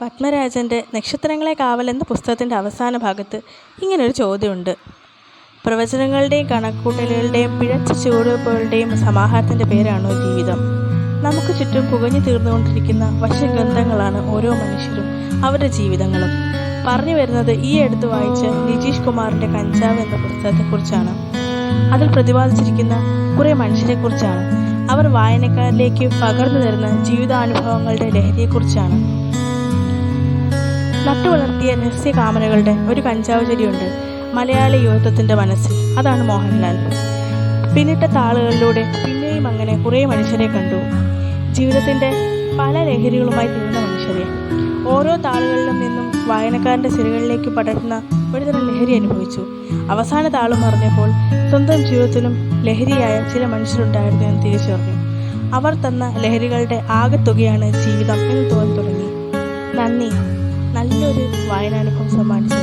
പത്മരാജൻ്റെ നക്ഷത്രങ്ങളെ കാവൽ എന്ന പുസ്തകത്തിൻ്റെ അവസാന ഭാഗത്ത് ഇങ്ങനൊരു ചോദ്യമുണ്ട്. പ്രവചനങ്ങളുടെയും കണക്കുകൂട്ടലുകളുടെയും പിഴച്ച ചുവടുവെപ്പുകളുടെയും സമാഹാരത്തിൻ്റെ പേരാണോ ജീവിതം? നമുക്ക് ചുറ്റും പുകഞ്ഞു തീർന്നുകൊണ്ടിരിക്കുന്ന വശ്യഗന്ധങ്ങളാണ് ഓരോ മനുഷ്യരും അവരുടെ ജീവിതങ്ങളും. പറഞ്ഞു വരുന്നത് ഈ അടുത്ത് വായിച്ച നിജീഷ് കുമാറിൻ്റെ കഞ്ചാവ് എന്ന പുസ്തകത്തെക്കുറിച്ചാണ്. അതിൽ പ്രതിപാദിച്ചിരിക്കുന്ന കുറേ മനുഷ്യരെക്കുറിച്ചാണ്. അവർ വായനക്കാരിലേക്ക് പകർന്നു തരുന്ന ജീവിതാനുഭവങ്ങളുടെ ലഹരിയെക്കുറിച്ചാണ്. നട്ടുവളർത്തിയ രഹസ്യകാമനകളുടെ ഒരു കഞ്ചാവ് ചെടിയുണ്ട് മലയാളി യുവത്വത്തിൻ്റെ മനസ്സിൽ. അതാണ് മോഹൻലാൽ. പിന്നിട്ട താളുകളിലൂടെ പിന്നെയും അങ്ങനെ കുറേ മനുഷ്യരെ കണ്ടു. ജീവിതത്തിൻ്റെ പല ലഹരികളുമായി തീർന്ന മനുഷ്യരെ. ഓരോ താളുകളിലും നിന്നും വായനക്കാരൻ്റെ സിരകളിലേക്ക് പടരുന്ന ഒരുതരം ലഹരി അനുഭവിച്ചു. അവസാന താള് പറഞ്ഞപ്പോൾ സ്വന്തം ജീവിതത്തിലും ലഹരിയായ ചില മനുഷ്യരുണ്ടായിരുന്നു എന്ന് തിരിച്ചറിഞ്ഞു. അവർ തന്ന ലഹരികളുടെ ആകെത്തുകയാണ് ജീവിതം എന്ന് തോന്നി തുടങ്ങി. നന്ദി. നല്ലൊരു വായനാനുഭവം സമ്മാനിച്ചു.